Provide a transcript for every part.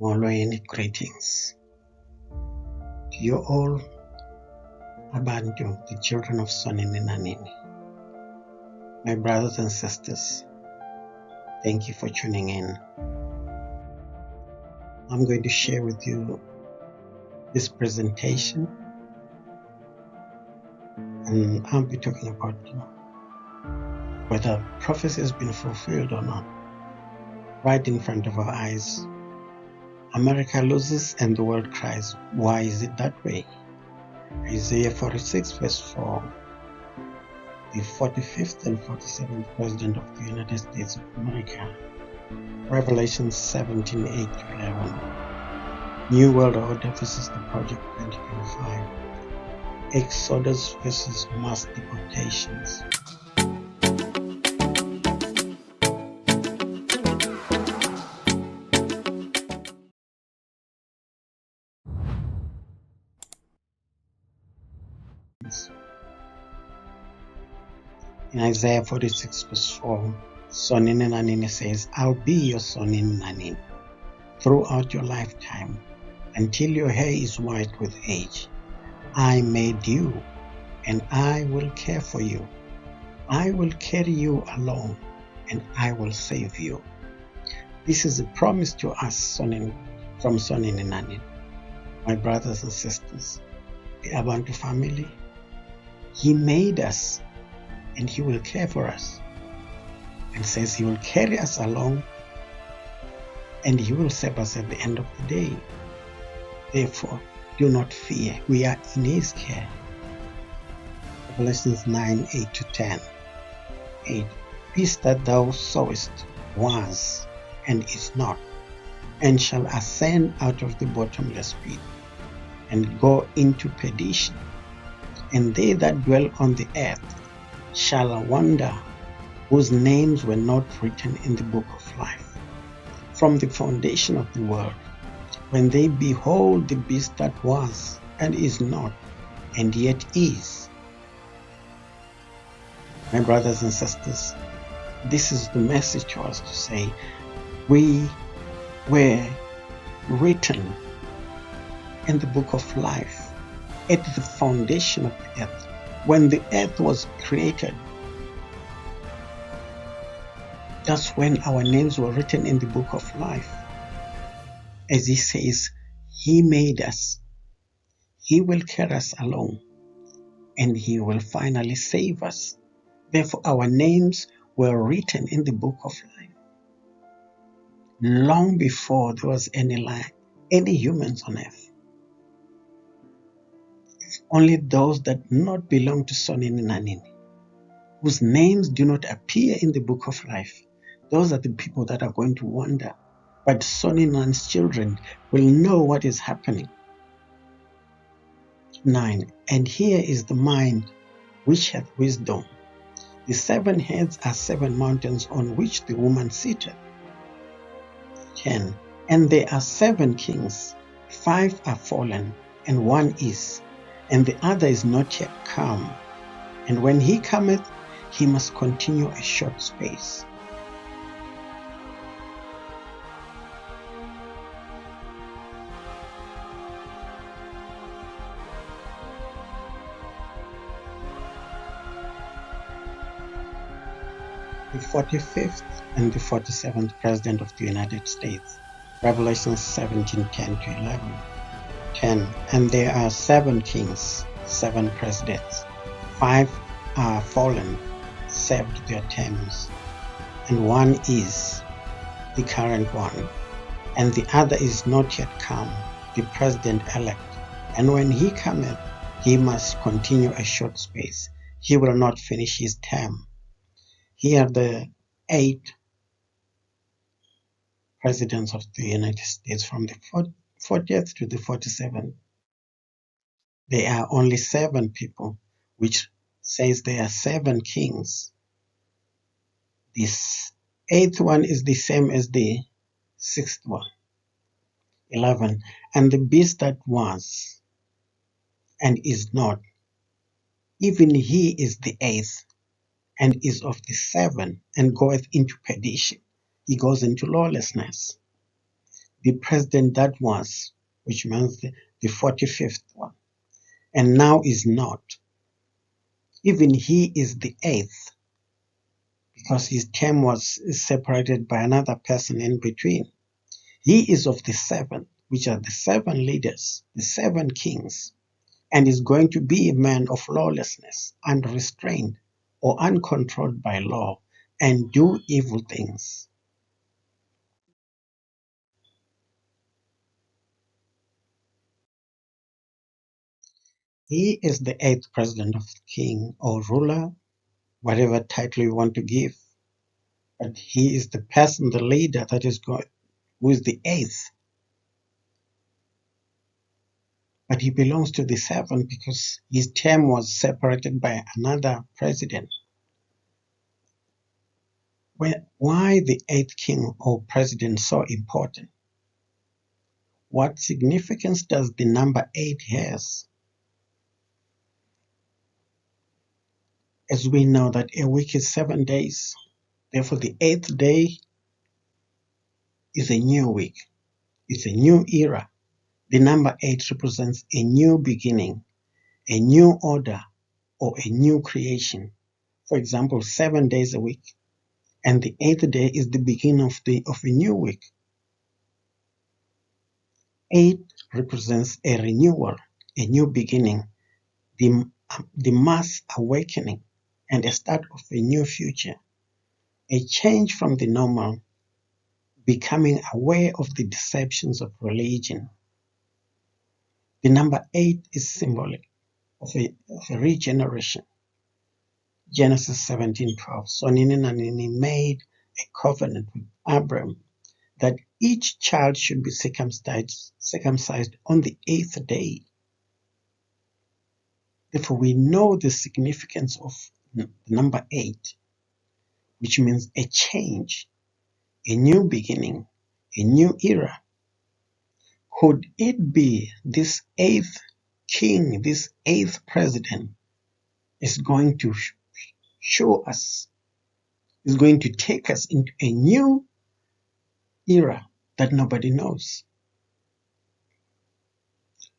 Molweni, greetings to you all, Bantu, the children of Sonini Nanini. My brothers and sisters, thank you for tuning in. I'm going to share with you this presentation, and I'll be talking about whether prophecy has been fulfilled or not. Right in front of our eyes, America loses and the world cries. Why is it that way? Isaiah 46 verse 4, the 45th and 47th President of the United States of America. Revelations 17:8-11. New World Order versus the Project 2025. Exodus versus mass deportations. In Isaiah 46 verse 4, Sonini Nanini says, I'll be your Sonini Nanini throughout your lifetime until your hair is white with age. I made you and I will care for you. I will carry you along and I will save you. This is a promise to us from Sonini Nanini. My brothers and sisters, the Bantu family, He made us and He will care for us, and says He will carry us along and He will save us at the end of the day. Therefore, do not fear, we are in His care. Revelations 9:8-10. 8. Peace that thou sawest was and is not, and shall ascend out of the bottomless pit, and go into perdition. And they that dwell on the earth shall wonder, whose names were not written in the book of life from the foundation of the world, when they behold the beast that was and is not, and yet is. My brothers and sisters, this is the message to us to say, we were written in the book of life at the foundation of the earth. When the earth was created, that's when our names were written in the book of life. As He says, He made us, He will carry us along, and He will finally save us. Therefore, our names were written in the book of life long before there was any humans on earth. Only those that do not belong to Sonini Nanini, whose names do not appear in the book of life, those are the people that are going to wonder. But Sonini Nanini's children will know what is happening. 9. And here is the mind which hath wisdom. The 7 heads are 7 mountains on which the woman sitteth. 10. And there are 7 kings, 5 are fallen, and 1 is, and the other is not yet come. And when he cometh, he must continue a short space. The 45th and the 47th President of the United States. Revelation 17:10-11. 10. And there are 7 kings, 7 presidents. 5 are fallen, served their terms, and 1 is the current one, and the other is not yet come, the president-elect. And when he cometh, he must continue a short space. He will not finish his term. Here are the 8 presidents of the United States from the 40th to the 47th. There are only 7 people, which says there are 7 kings. This 8th one is the same as the 6th one. 11. And the beast that was and is not, even he is the 8th, and is of the 7, and goeth into perdition. He goes into lawlessness. the president that was, which means the 45th one, and now is not. Even he is the 8th because his term was separated by another person in between. He is of the 7th, which are the 7 leaders, the 7 kings, and is going to be a man of lawlessness, unrestrained or uncontrolled by law, and do evil things. He is the 8th president of the king or ruler, whatever title you want to give. But he is the person, the leader that is going, who is the 8th. But he belongs to the 7th because his term was separated by another president. Why the 8th king or president so important? What significance does the number 8 has? As we know that a week is 7 days, therefore the 8th day is a new week. It's a new era. The number 8 represents a new beginning, a new order, or a new creation. For example, 7 days a week, and the 8th day is the beginning of a new week. 8 represents a renewal, a new beginning, the mass awakening, and a start of a new future, a change from the normal, becoming aware of the deceptions of religion. The number 8 is symbolic of a regeneration. Genesis 17:12. So Nini made a covenant with Abram that each child should be circumcised on the 8th day. Therefore, we know the significance of the number 8, which means a change, a new beginning, a new era. Could it be this 8th king, this 8th president is going to show us, is going to take us into a new era that nobody knows?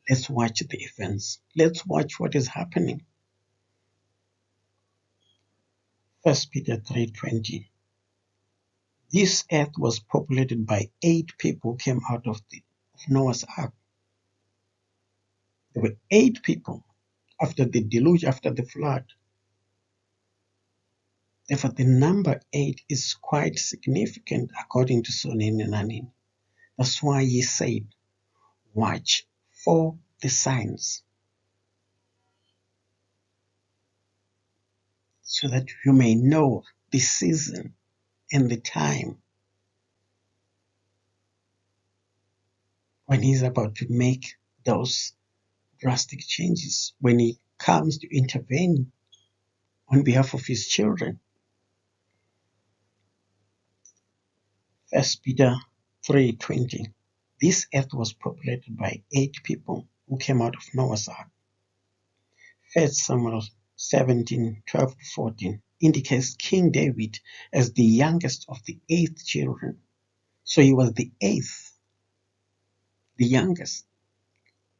Let's watch the events. Let's watch what is happening. 1 Peter 3:20. This earth was populated by 8 people who came out of Noah's Ark. There were 8 people after the deluge, after the flood. Therefore, the number 8 is quite significant according to Sonin and Anin. That's why he said, watch for the signs, so that you may know the season and the time when he's about to make those drastic changes, when he comes to intervene on behalf of his children. 1 Peter 3:20. This earth was populated by 8 people who came out of Noah's Ark. 1 Samuel 17:12-14 indicates King David as the youngest of the 8 children. So he was the 8th, the youngest.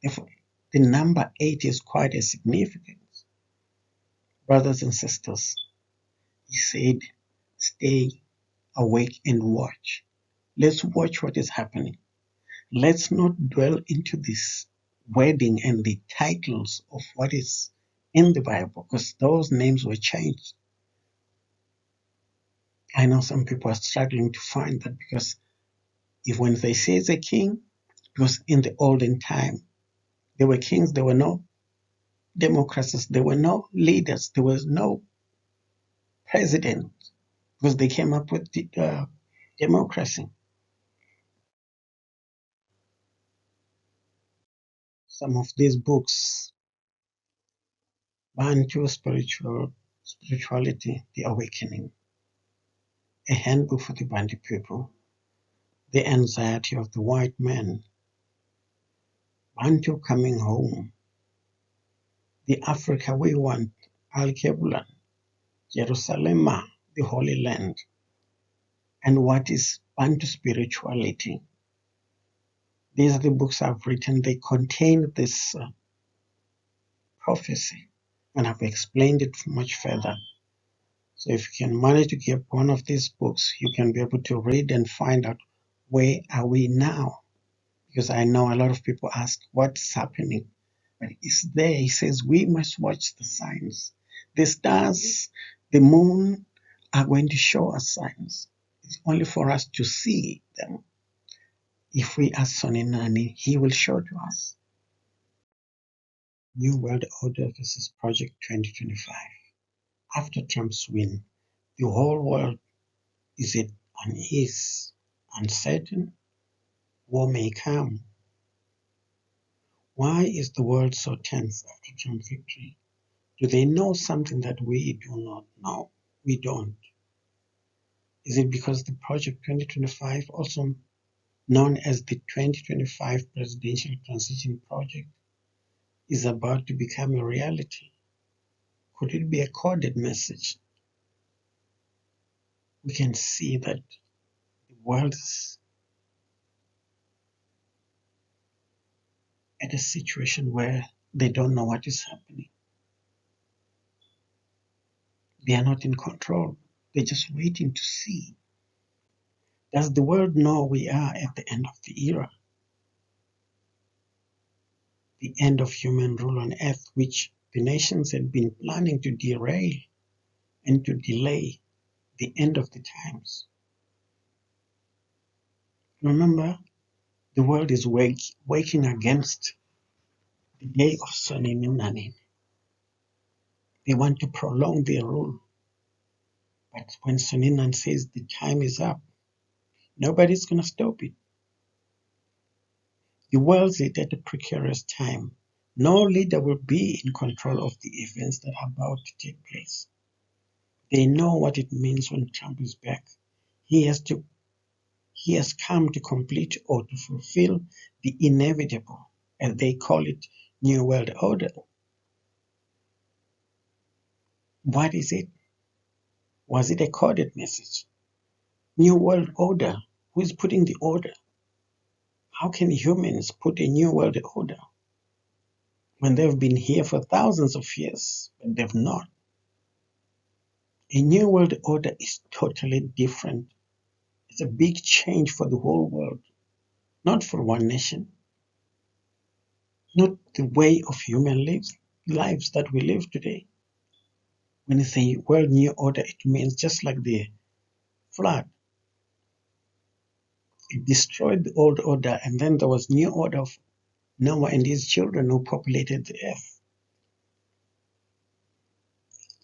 Therefore, the number 8 is quite a significance. Brothers and sisters, he said, stay awake and watch. Let's watch what is happening. Let's not dwell into this wedding and the titles of what is in the Bible, because those names were changed. I know some people are struggling to find that, because if when they say it's a king, because in the olden time, there were kings, there were no democracies, there were no leaders, there was no president, because they came up with the democracy. Some of these books, Bantu Spirituality, The Awakening, A Handbook for the Bantu People, The Anxiety of the White Man, Bantu Coming Home, The Africa We Want, Al-Kebulan, Jerusalem, the Holy Land, and What is Bantu Spirituality? These are the books I've written. They contain this prophecy, and I've explained it much further. So if you can manage to get one of these books, you can be able to read and find out where are we now. Because I know a lot of people ask what's happening. But it's there. He says we must watch the signs. The stars, the moon are going to show us signs. It's only for us to see them. If we ask Soninani, he will show to us. New World Order versus Project 2025. After Trump's win, the whole world is at unease, uncertain. War may come. Why is the world so tense after Trump's victory? Do they know something that we do not know? We don't. Is it because the Project 2025, also known as the 2025 Presidential Transition Project, is about to become a reality? Could it be a coded message? We can see that the world is at a situation where they don't know what is happening. They are not in control. They're just waiting to see. Does the world know we are at the end of the era? The end of human rule on earth, which the nations had been planning to derail and to delay the end of the times. Remember, the world is waking against the day of Soninunani. They want to prolong their rule. But when Soninan says the time is up, nobody's going to stop it. The world is at a precarious time. No leader will be in control of the events that are about to take place. They know what it means when Trump is back. He has come to complete or to fulfill the inevitable, as they call it, New World Order. What is it? Was it a coded message? New World Order. Who is putting the order? How can humans put a New World Order when they've been here for thousands of years, but they've not? A New World Order is totally different. It's a big change for the whole world, not for one nation, not the way of human lives that we live today. When you say world new order, it means just like the flood. It destroyed the old order, and then there was new order of Noah and his children who populated the earth.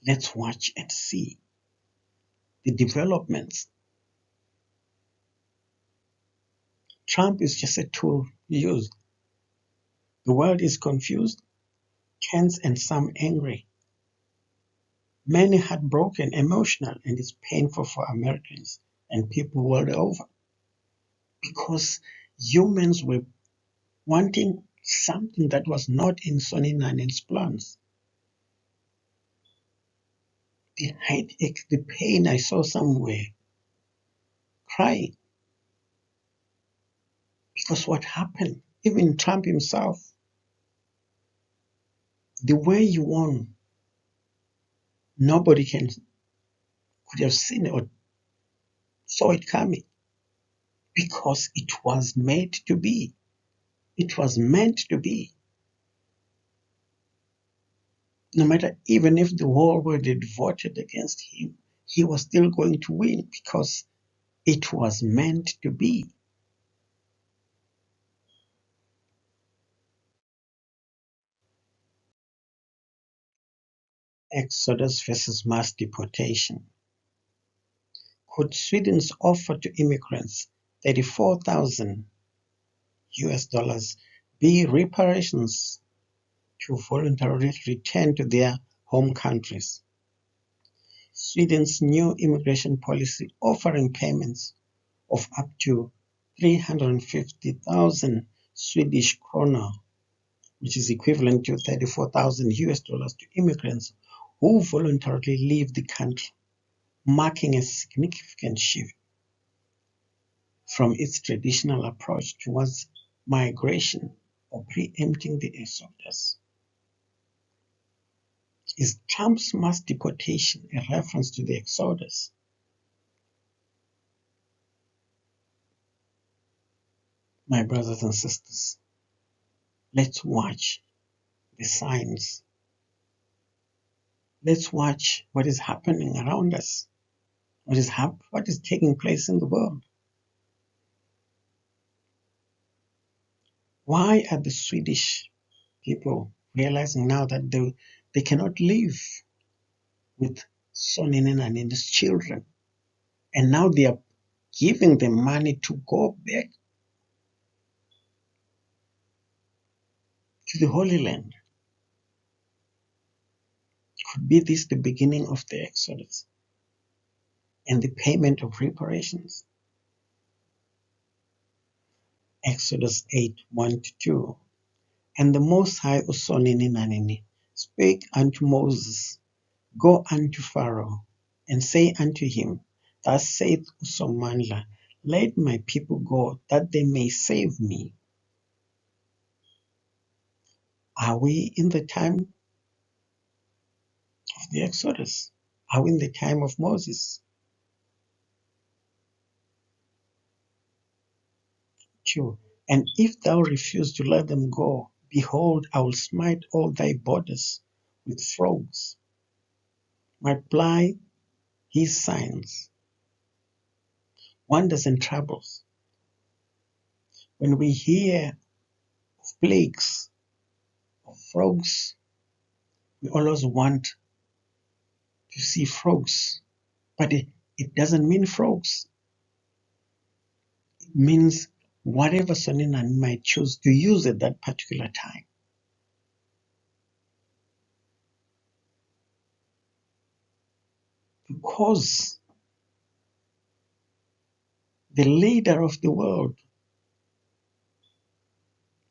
Let's watch and see the developments. Trump is just a tool used. The world is confused, tense, and some angry. Many heartbroken, emotional, and it's painful for Americans and people world over because humans were wanting something that was not in Sonny Nanin's plans. The headache, the pain, I saw somewhere crying because what happened, even Trump himself, the way you won, nobody could have seen it or saw it coming because it was made to be. It was meant to be. No matter, even if the whole world had voted against him, he was still going to win because it was meant to be. Exodus versus mass deportation. Could Sweden's offer to immigrants 34,000 US dollars be reparations to voluntarily return to their home countries? Sweden's new immigration policy offering payments of up to 350,000 Swedish krona, which is equivalent to 34,000 US dollars to immigrants who voluntarily leave the country, marking a significant shift from its traditional approach towards migration or preempting the exodus? Is Trump's mass deportation a reference to the exodus? My brothers and sisters, let's watch the signs. Let's watch what is happening around us, what is taking place in the world. Why are the Swedish people realizing now that they cannot live with Soninen and his children? And now they are giving them money to go back to the Holy Land. Could be this the beginning of the Exodus and the payment of reparations? Exodus 8:1-2. And the Most High Usoninini spake unto Moses, Go unto Pharaoh, and say unto him, Thus saith Usomandla, Let my people go, that they may save me. Are we in the time of the Exodus? Are we in the time of Moses? 2. And if thou refuse to let them go, behold, I will smite all thy borders with frogs, multiply his signs, wonders and troubles. When we hear of plagues, of frogs, we always want to see frogs, but it doesn't mean frogs. It means whatever Soninan might choose to use at that particular time. Because the leader of the world,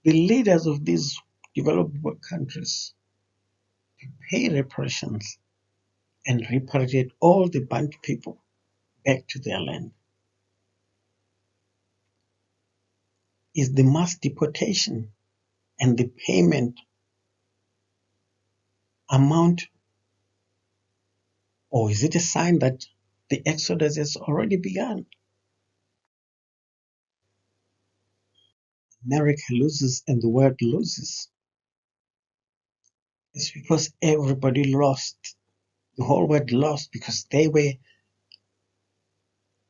the leaders of these developed countries, pay reparations and repatriate all the Bantu people back to their land. Is the mass deportation and the payment amount, or is it a sign that the exodus has already begun? America loses and the world loses. It's because everybody lost. The whole world lost because they were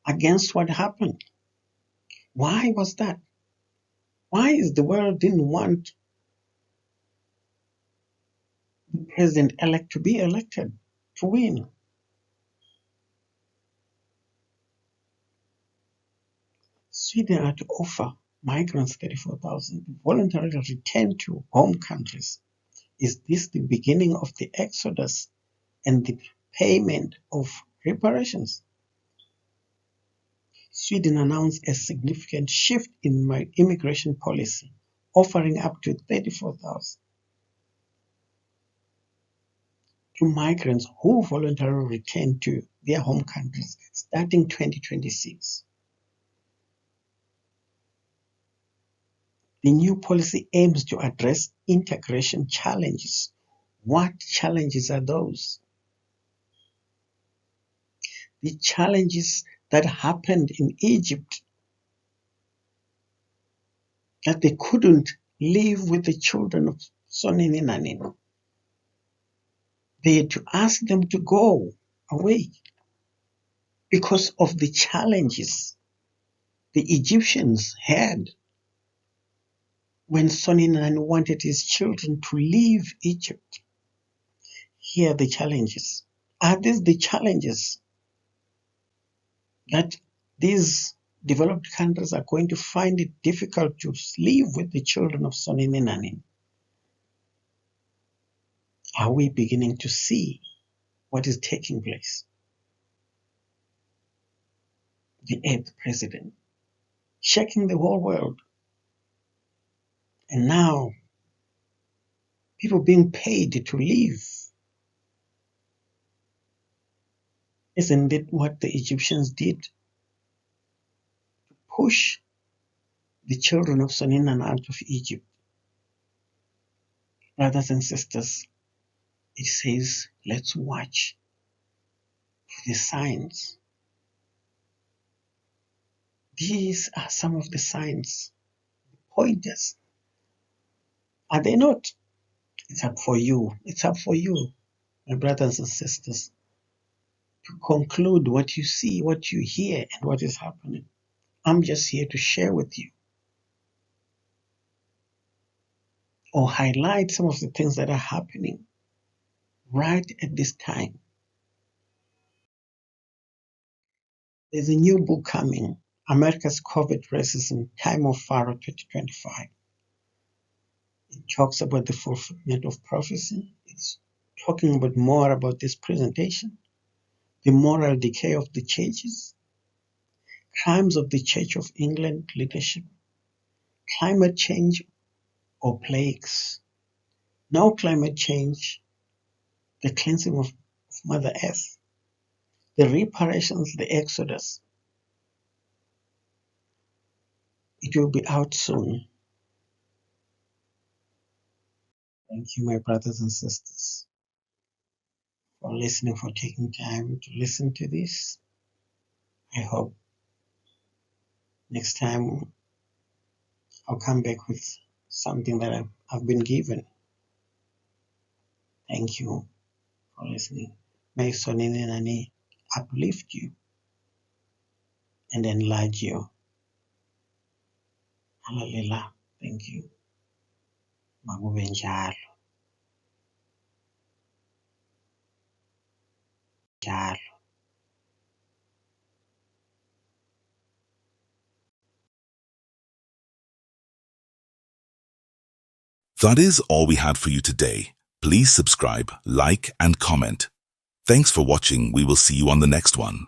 against what happened. Why was that? Why is the world didn't want the president-elect to be elected, to win? Sweden had to offer migrants 34,000 to voluntarily return to home countries. Is this the beginning of the exodus and the payment of reparations? Sweden announced a significant shift in immigration policy, offering up to 34,000 to migrants who voluntarily return to their home countries starting 2026. The new policy aims to address integration challenges. What challenges are those? The challenges that happened in Egypt, that they couldn't live with the children of Sonini. They had to ask them to go away because of the challenges the Egyptians had when Sonini wanted his children to leave Egypt. Here are the challenges. Are these the challenges that these developed countries are going to find it difficult to live with the children of Sonini? Are we beginning to see what is taking place? The eighth president shaking the whole world. And now people being paid to leave. Isn't it what the Egyptians did? Push the children of Soninan out of Egypt. Brothers and sisters, it says, let's watch for the signs. These are some of the signs, pointers. Are they not? It's up for you. It's up for you, my brothers and sisters, to conclude what you see, what you hear, and what is happening. I'm just here to share with you or highlight some of the things that are happening right at this time. There's a new book coming, America's Covert Racism, Time of Pharaoh 2025. It talks about the fulfillment of prophecy. It's talking about more about this presentation, the moral decay of the churches, crimes of the Church of England leadership, climate change or plagues. No climate change, the cleansing of Mother Earth, the reparations, the Exodus. It will be out soon. Thank you, my brothers and sisters, for listening, for taking time to listen to this. I hope next time I'll come back with something that I've been given. Thank you for listening. May Sonini Nani uplift you and enlarge you. Hallelujah. Thank you. Makube njalo. Njalo. That is all we had for you today. Please subscribe, like, and comment. Thanks for watching. We will see you on the next one.